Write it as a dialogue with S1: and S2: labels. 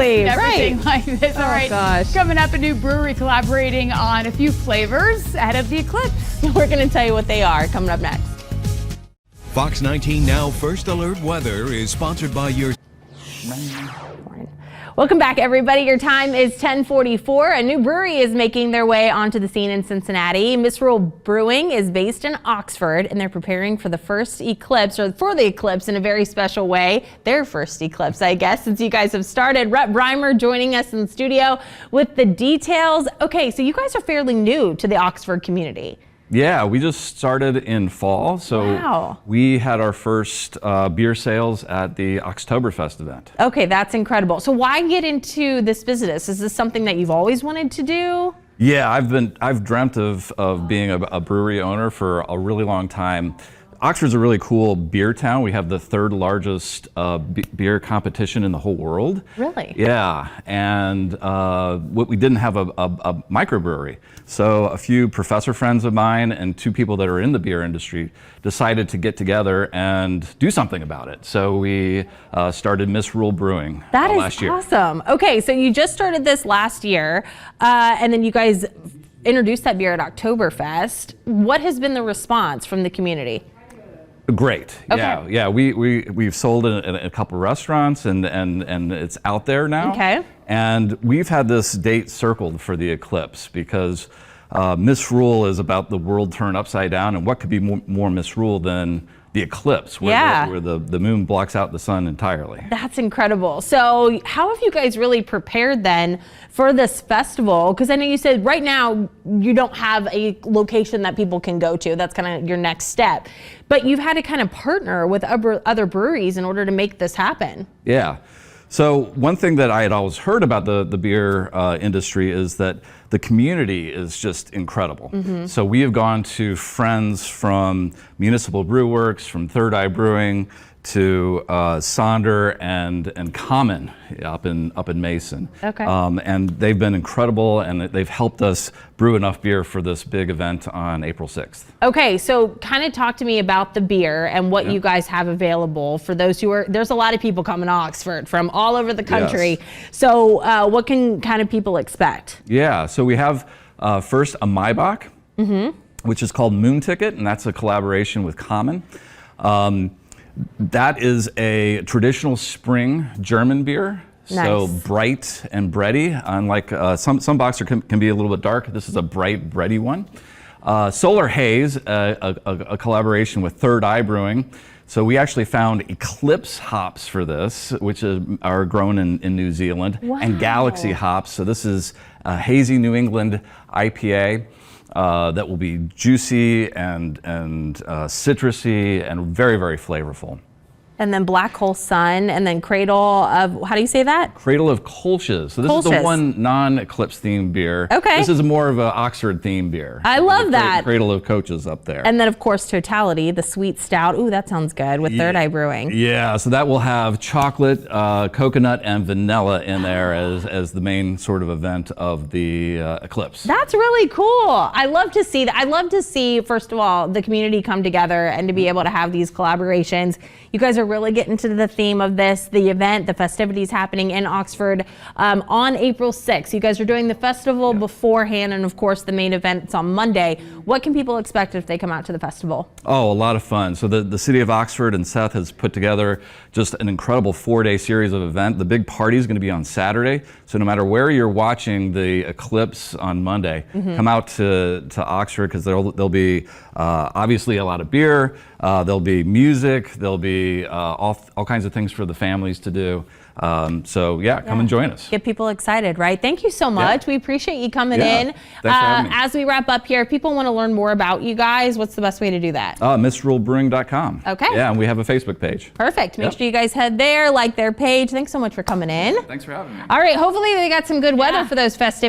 S1: Everything like this. All right,
S2: gosh.
S1: Coming up, a new brewery collaborating on a few flavors ahead of the eclipse.
S2: We're going to tell you what they are coming up next.
S3: Fox 19 Now First Alert Weather is sponsored by your...
S2: Welcome back, everybody. Your time is 10:44. A new brewery is making their way onto the scene in Cincinnati. Misrule Brewing is based in Oxford, and they're preparing for the first eclipse, or for the eclipse in a very special way. Their first eclipse, I guess, since you guys have started. Rhett Brymer joining us in the studio with the details. Okay, so you guys are fairly new to the Oxford community.
S4: Yeah, we just started in fall, so
S2: Wow.
S4: we had our first beer sales at the Oktoberfest event.
S2: Okay, that's incredible. So why get into this business? Is this something that you've always wanted to do?
S4: Yeah, I've dreamt of being a brewery owner for a really long time. Oxford's a really cool beer town. We have the third largest beer competition in the whole world.
S2: Really?
S4: Yeah, and we didn't have a microbrewery. So a few professor friends of mine and two people that are in the beer industry decided to get together and do something about it. So we started Misrule Brewing last year.
S2: That is awesome. Okay, so you just started this last year, and then you guys introduced that beer at Oktoberfest. What has been the response from the community?
S4: Great.
S2: Okay.
S4: Yeah. We've sold it in a couple of restaurants and it's out there now.
S2: Okay.
S4: And we've had this date circled for the eclipse because misrule is about the world turned upside down, and what could be more misrule than the eclipse where the moon blocks out the sun entirely.
S2: That's incredible. So how have you guys really prepared then for this festival? Because I know you said right now you don't have a location that people can go to. That's kind of your next step. But you've had to kind of partner with other breweries in order to make this happen.
S4: Yeah. So one thing that I had always heard about the beer industry is that the community is just incredible.
S2: Mm-hmm.
S4: So we have gone to friends from Municipal Brew Works, from Third Eye Brewing, to Sonder and Common up in Mason.
S2: Okay.
S4: And they've been incredible, and they've helped us brew enough beer for this big event on April 6th.
S2: Okay, so kind of talk to me about the beer and what you guys have available for those who are, there's a lot of people coming to Oxford from all over the country.
S4: Yes.
S2: So what can kind of people expect?
S4: Yeah, so we have first a maibock, which is called Moon Ticket, and that's a collaboration with Common. That is a traditional spring German beer.
S2: Nice.
S4: So bright and bready, unlike some boxer can be a little bit dark. This is a bright, bready one. Solar Haze, a collaboration with Third Eye Brewing. So we actually found eclipse hops for this, which are grown in New Zealand, and galaxy hops. So this is a hazy New England IPA. That will be juicy and citrusy and very, very flavorful.
S2: And then Black Hole Sun, and then Cradle of, how do you say that?
S4: Cradle of Kolsches. So this is the one non-eclipse themed beer.
S2: Okay.
S4: This is more of an Oxford themed beer.
S2: I love that.
S4: Cradle of Kolsches up there.
S2: And then of course Totality, the sweet stout. Ooh, that sounds good with Third Eye Brewing.
S4: Yeah, so that will have chocolate, coconut, and vanilla in there as the main sort of event of the eclipse.
S2: That's really cool. I love to see that. I love to see, first of all, the community come together and to be able to have these collaborations. You guys are really getting to the theme of this, the event, the festivities happening in Oxford on April 6th. You guys are doing the festival beforehand, and of course the main event's on Monday. What can people expect if they come out to the festival?
S4: Oh, a lot of fun. So the city of Oxford and Seth has put together just an incredible 4-day series of events. The big party is going to be on Saturday. So no matter where you're watching the eclipse on Monday, come out to Oxford, because there'll be obviously a lot of beer, there'll be music, there'll be all kinds of things for the families to do. So come and join us.
S2: Get people excited, right? Thank you so much. We appreciate you coming in.
S4: Thanks for having me.
S2: As we wrap up here, if people want to learn more about you guys, what's the best way to do that?
S4: Misrulebrewing.com.
S2: Okay.
S4: Yeah, and we have a Facebook page.
S2: Perfect. Make sure you guys head there, like their page. Thanks so much for coming in.
S4: Thanks for having me.
S2: All right, hopefully they got some good weather for those festivities.